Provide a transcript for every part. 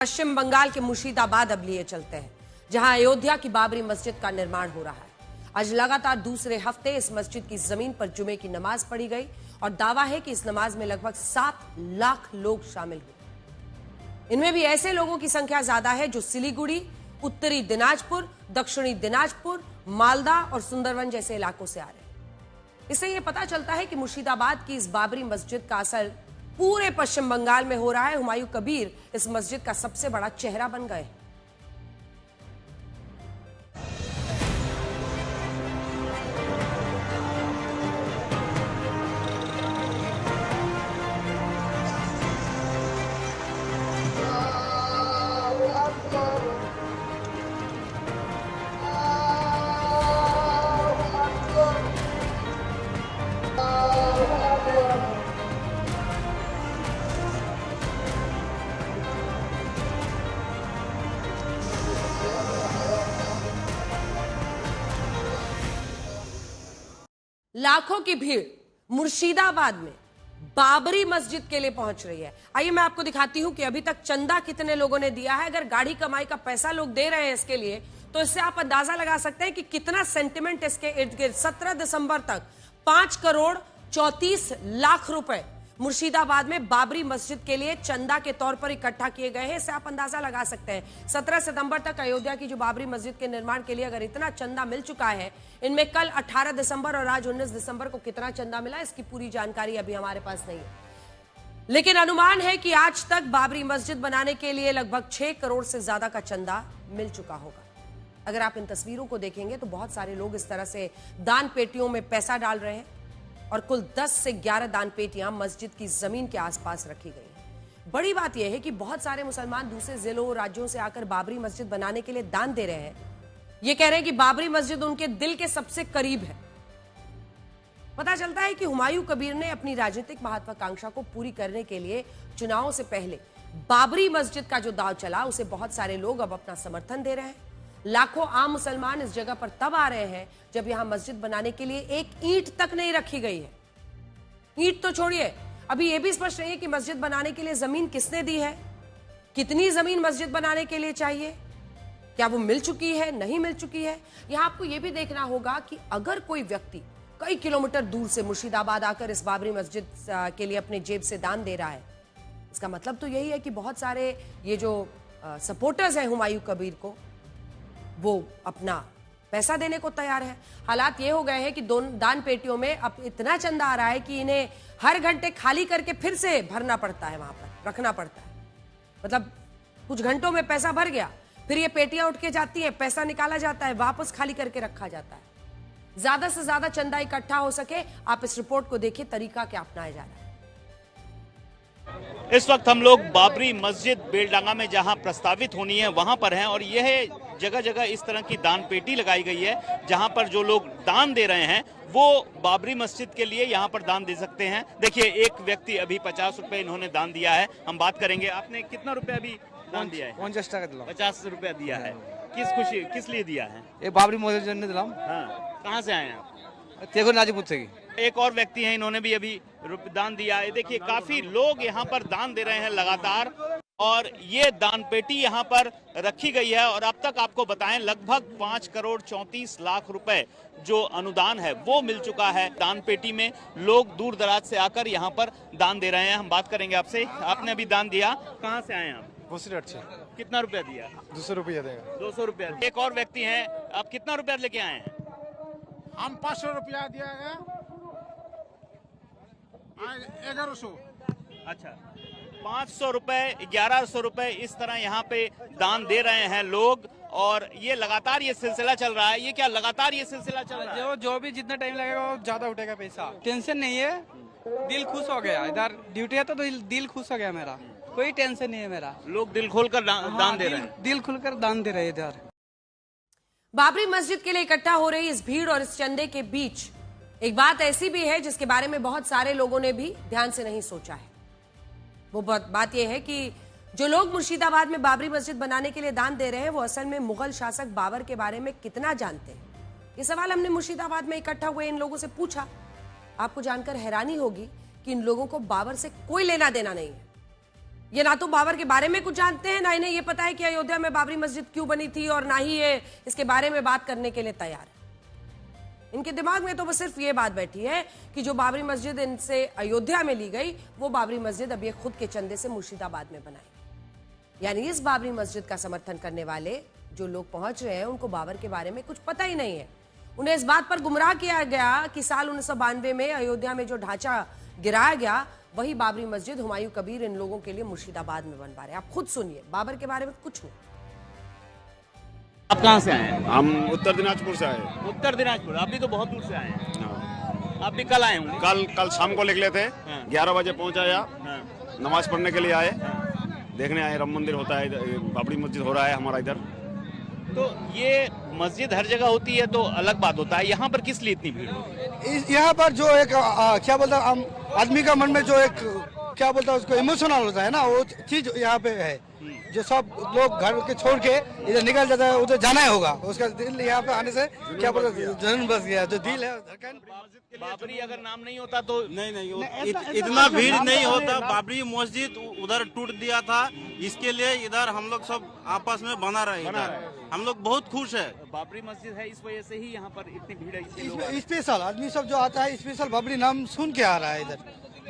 पश्चिम बंगाल के मुर्शिदाबाद अब लिए चलते हैं, जहां अयोध्या की बाबरी मस्जिद का निर्माण हो रहा है। आज लगातार दूसरे हफ्ते इस मस्जिद की जमीन पर जुमे की नमाज पढ़ी गई और दावा है कि इस नमाज में लगभग 7 लाख लोग शामिल हुए। इनमें भी ऐसे लोगों की संख्या ज्यादा है जो सिलीगुड़ी, उत्तरी दिनाजपुर, दक्षिणी दिनाजपुर, मालदा और सुंदरवन जैसे इलाकों से आ रहे हैं। इससे यह पता चलता है कि मुर्शिदाबाद की इस बाबरी मस्जिद का असर पूरे पश्चिम बंगाल में हो रहा है। हुमायूं कबीर इस मस्जिद का सबसे बड़ा चेहरा बन गए। लाखों की भीड़ मुर्शिदाबाद में बाबरी मस्जिद के लिए पहुंच रही है। आइए मैं आपको दिखाती हूं कि अभी तक चंदा कितने लोगों ने दिया है। अगर गाड़ी कमाई का पैसा लोग दे रहे हैं इसके लिए, तो इससे आप अंदाजा लगा सकते हैं कि कितना सेंटिमेंट इसके इर्द गिर्द। 17 दिसंबर तक 5 करोड़ 34 लाख रुपए मुर्शिदाबाद में बाबरी मस्जिद के लिए चंदा के तौर पर इकट्ठा किए गए हैं। इससे आप अंदाजा लगा सकते हैं 17 सितंबर तक अयोध्या की जो बाबरी मस्जिद के निर्माण के लिए अगर इतना चंदा मिल चुका है, इनमें कल 18 दिसंबर और आज 19 दिसंबर को कितना चंदा मिला, इसकी पूरी जानकारी अभी हमारे पास नहीं है। लेकिन अनुमान है कि आज तक बाबरी मस्जिद बनाने के लिए लगभग 6 करोड़ से ज्यादा का चंदा मिल चुका होगा। अगर आप इन तस्वीरों को देखेंगे तो बहुत सारे लोग इस तरह से दान पेटियों में पैसा डाल रहे हैं और कुल 10 से 11 दान पेटियां मस्जिद की जमीन के आसपास रखी गई हैं। बड़ी बात यह है कि बहुत सारे मुसलमान दूसरे जिलों और राज्यों से आकर बाबरी मस्जिद बनाने के लिए दान दे रहे हैं। ये कह रहे हैं कि बाबरी मस्जिद उनके दिल के सबसे करीब है। पता चलता है कि हुमायूं कबीर ने अपनी राजनीतिक महत्वाकांक्षा को पूरी करने के लिए चुनावों से पहले बाबरी मस्जिद का जो दांव चला, उसे बहुत सारे लोग अब अपना समर्थन दे रहे हैं। लाखों आम मुसलमान इस जगह पर तब आ रहे हैं जब यहां मस्जिद बनाने के लिए एक ईंट तक नहीं रखी गई है। ईंट तो छोड़िए, अभी यह भी स्पष्ट नहीं है कि मस्जिद बनाने के लिए जमीन किसने दी है, कितनी जमीन मस्जिद बनाने के लिए चाहिए, क्या वो मिल चुकी है, नहीं मिल चुकी है। यहां आपको यह भी देखना होगा कि अगर कोई व्यक्ति कई किलोमीटर दूर से मुर्शिदाबाद आकर इस बाबरी मस्जिद के लिए अपने जेब से दान दे रहा है, इसका मतलब तो यही है कि बहुत सारे ये जो सपोर्टर्स हैं हुमायूं कबीर को, वो अपना पैसा देने को तैयार है। हालात ये हो गए हैं कि दान पेटियों में अब इतना चंदा आ रहा है कि इन्हें हर घंटे खाली करके फिर से भरना पड़ता है, वहां पर रखना पड़ता है। मतलब कुछ घंटों में पैसा भर गया, फिर ये पेटियां उठ के जाती हैं, पैसा निकाला जाता है, वापस खाली करके रखा जाता है। ज्यादा से ज्यादा चंदा इकट्ठा हो सके, आप इस रिपोर्ट को देखिए, तरीका क्या अपनाया जा रहा है। इस वक्त हम लोग बाबरी मस्जिद बेलडांगा में जहां प्रस्तावित होनी है वहां पर हैं और यह जगह जगह इस तरह की दान पेटी लगाई गई है, जहां पर जो लोग दान दे रहे हैं वो बाबरी मस्जिद के लिए यहां पर दान दे सकते हैं। देखिए, एक व्यक्ति अभी 50 रुपए इन्होंने दान दिया है। हम बात करेंगे, आपने कितना रुपए अभी दान दिया है? 50 रुपया दिया है। किस लिए दिया है? ये बाबरी मस्जिद ने दिला। हाँ, कहाँ से आए हैं आप? नाजीपुर से। एक और व्यक्ति हैं, इन्होंने भी अभी दान दिया है। देखिए, काफी लोग यहाँ पर दान दे रहे हैं लगातार और ये दान पेटी यहाँ पर रखी गई है और अब तक आपको बताएं लगभग 5 करोड़ 34 लाख रुपए जो अनुदान है वो मिल चुका है। दान पेटी में लोग दूर दराज से आकर यहाँ पर दान दे रहे हैं। हम बात करेंगे आपसे, आपने अभी दान दिया, कहाँ से आए हैं आप? कितना रुपया दिया? 200 रुपया देगा। 200 रुपया। एक और व्यक्ति हैं, आप कितना रुपया लेके आए हैं? हम 500 रुपया दिया गया, 1100। अच्छा, 500 रुपए, 1100 रुपए, इस तरह यहाँ पे दान दे रहे हैं लोग और ये लगातार ये सिलसिला चल रहा है। ये क्या लगातार ये सिलसिला चल रहा है? जो भी जितना टाइम लगेगा वो ज्यादा उठेगा पैसा। टेंशन नहीं है, दिल खुश हो गया। इधर ड्यूटी है तो दिल खुश हो गया मेरा, कोई टेंशन नहीं है मेरा। लोग दिल खोलकर दान दे रहे हैं। दिल खुलकर दान दे रहे हैं इधर। बाबरी मस्जिद के लिए इकट्ठा हो रही इस भीड़ और इस चंदे के बीच एक बात ऐसी भी है जिसके बारे में बहुत सारे लोगों ने भी ध्यान से नहीं सोचा है। वो बात यह है कि जो लोग मुर्शिदाबाद में बाबरी मस्जिद बनाने के लिए दान दे रहे हैं वो असल में मुगल शासक बाबर के बारे में कितना जानते हैं। ये सवाल हमने मुर्शिदाबाद में इकट्ठा हुए इन लोगों से पूछा। आपको जानकर हैरानी होगी कि इन लोगों को बाबर से कोई लेना देना नहीं है। ये ना तो बाबर के बारे में कुछ जानते हैं, ना इन्हें ये पता है कि अयोध्या में बाबरी मस्जिद क्यों बनी थी, और ना ही ये इसके बारे में बात करने के लिए तैयार है। इनके दिमाग में तो बस सिर्फ ये बात बैठी है कि जो बाबरी मस्जिद इनसे अयोध्या में ली गई, वो बाबरी मस्जिद अब ये खुद के चंदे से मुर्शिदाबाद में बनाई। यानी इस बाबरी मस्जिद का समर्थन करने वाले जो लोग पहुंच रहे हैं, उनको बाबर के बारे में कुछ पता ही नहीं है। उन्हें इस बात पर गुमराह किया गया कि साल 1992 में अयोध्या में जो ढांचा गिराया गया, वही बाबरी मस्जिद हुमायूं कबीर इन लोगों के लिए मुर्शिदाबाद में बनवा रहे। आप खुद सुनिए, बाबर के बारे में कुछ नहीं। आप कहाँ से आए हैं? हम उत्तर दिनाजपुर से आए। उत्तर दिनाजपुर। आप भी तो बहुत दूर से आए हैं। आप भी कल आए होंगे? कल शाम को निकले थे, 11 बजे पहुंचा या नमाज पढ़ने के लिए आए, देखने आए राम मंदिर होता है, बाबरी मस्जिद हो रहा है हमारा इधर। तो ये मस्जिद हर जगह होती है तो अलग बात होता है, यहाँ पर किस लिए इतनी भीड़ होती? यहाँ पर जो एक क्या बोलता है, आदमी का मन में जो एक क्या बोलता है उसको इमोशनल होता है ना, वो चीज यहाँ पे है। जो सब लोग घर के छोड़ के इधर निकल जाता है, उधर जाना ही होगा, उसका दिल यहाँ पे आने से क्या बोलता है, जन्म बस गया, जो दिल है धड़कन। बाबरी अगर नाम नहीं होता तो नहीं इतना भीड़ नहीं होता। बाबरी मस्जिद उधर टूट दिया था, इसके लिए इधर हम लोग सब आपस में बना रहे इधर, हम लोग बहुत खुश है। बाबरी मस्जिद है, इस वजह से ही यहाँ पर इतनी भीड़ है। स्पेशल आदमी सब जो आता है, स्पेशल बाबरी नाम सुन के आ रहा है इधर,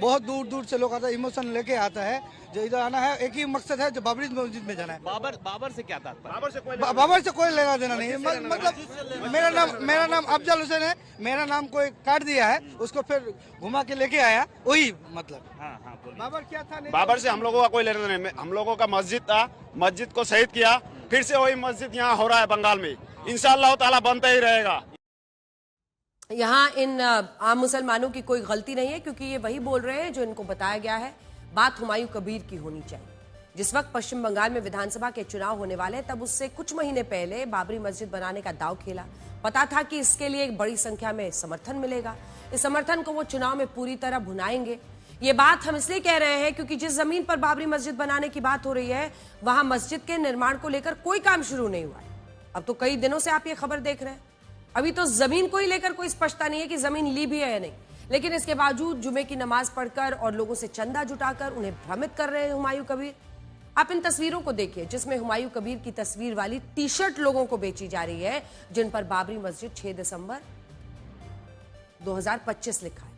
बहुत दूर दूर से लोग आता है, इमोशन लेके आता है, जो इधर आना है। एक ही मकसद है, जो बाबरी मस्जिद में जाना है। बाबर से क्या तात्पर्य? बाबर से कोई लेना देना नहीं, मतलब मेरा नाम अफजल हुसैन है, मेरा नाम कोई काट दिया है, उसको फिर घुमा के लेके आया, वही मतलब। बाबर क्या था? बाबर से हम लोगों का कोई लेना नहीं, हम लोगों का मस्जिद था, मस्जिद को शहीद किया, फिर से वही मस्जिद यहाँ हो रहा है बंगाल में, इंशाअल्लाह ताला बनता ही रहेगा। यहाँ इन आम मुसलमानों की कोई गलती नहीं है, क्योंकि ये वही बोल रहे हैं जो इनको बताया गया है। बात हुमायूं कबीर की होनी चाहिए। जिस वक्त पश्चिम बंगाल में विधानसभा के चुनाव होने वाले, तब उससे कुछ महीने पहले बाबरी मस्जिद बनाने का दांव खेला। पता था कि इसके लिए एक बड़ी संख्या में समर्थन मिलेगा, इस समर्थन को वो चुनाव में पूरी तरह भुनाएंगे। ये बात हम इसलिए कह रहे हैं क्योंकि जिस जमीन पर बाबरी मस्जिद बनाने की बात हो रही है, वहां मस्जिद के निर्माण को लेकर कोई काम शुरू नहीं हुआ है। अब तो कई दिनों से आप ये खबर देख रहे हैं, अभी तो जमीन को ही लेकर कोई स्पष्टता नहीं है कि जमीन ली भी है या नहीं। लेकिन इसके बावजूद जुमे की नमाज पढ़कर और लोगों से चंदा जुटाकर उन्हें भ्रमित कर रहे हैं हुमायूं कबीर। आप इन तस्वीरों को देखिए, जिसमें हुमायूं कबीर की तस्वीर वाली टी शर्ट लोगों को बेची जा रही है, जिन पर बाबरी मस्जिद 6 दिसंबर 2025 लिखा है।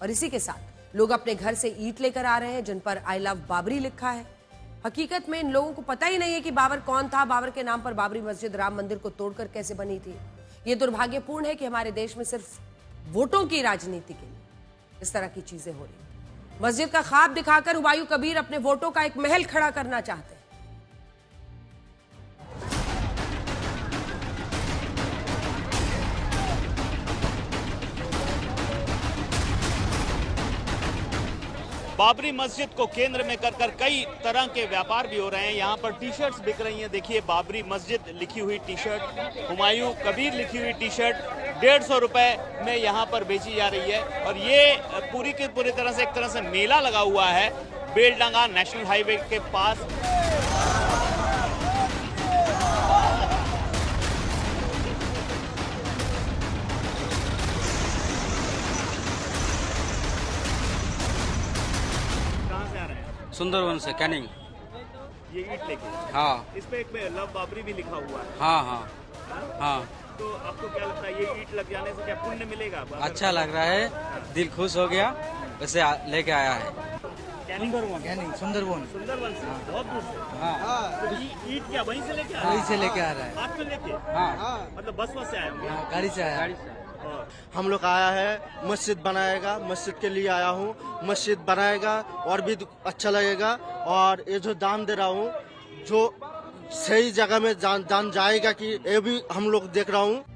और इसी के साथ लोग अपने घर से ईंट लेकर आ रहे हैं, जिन पर आई लव बाबरी लिखा है। हकीकत में इन लोगों को पता ही नहीं है कि बाबर कौन था, बाबर के नाम पर बाबरी मस्जिद राम मंदिर को तोड़कर कैसे बनी थी। ये दुर्भाग्यपूर्ण है कि हमारे देश में सिर्फ वोटों की राजनीति के लिए इस तरह की चीजें हो रही। मस्जिद का ख्वाब दिखाकर हुमायूं कबीर अपने वोटों का एक महल खड़ा करना चाहते हैं। बाबरी मस्जिद को केंद्र में कर कई तरह के व्यापार भी हो रहे हैं। यहाँ पर टी शर्ट्स बिक रही हैं। देखिए, बाबरी मस्जिद लिखी हुई टी शर्ट, हुमायूं कबीर लिखी हुई टी शर्ट 150 रुपए में यहाँ पर बेची जा रही है। और ये पूरी की पूरी तरह से एक तरह से मेला लगा हुआ है बेलडांगा नेशनल हाईवे के पास। सुंदरवन से कैनिंग। ये ईंट लेके? हाँ। इस पे एक लव बाबरी भी लिखा हुआ है। हाँ हाँ हाँ। तो आपको क्या लगता है, ये ईंट लग जाने से क्या पुण्य मिलेगा? अच्छा लग रहा है, दिल खुश हो गया, वैसे लेके आया है। सुंदरवन सुंदरवन से बहुत दूर से? हाँ। तो ये ईंट क्या वहीं से लेके आ रहा है? वहीं से लेके आ रहा है। हाथ में लेके? हाँ। मतलब बस से आए होंगे? गाड़ी से आया। हम लोग आया है, मस्जिद बनाएगा, मस्जिद के लिए आया हूँ, मस्जिद बनाएगा और भी अच्छा लगेगा। और ये जो दान दे रहा हूँ, जो सही जगह में जान जाएगा कि ये भी हम लोग देख रहा हूँ।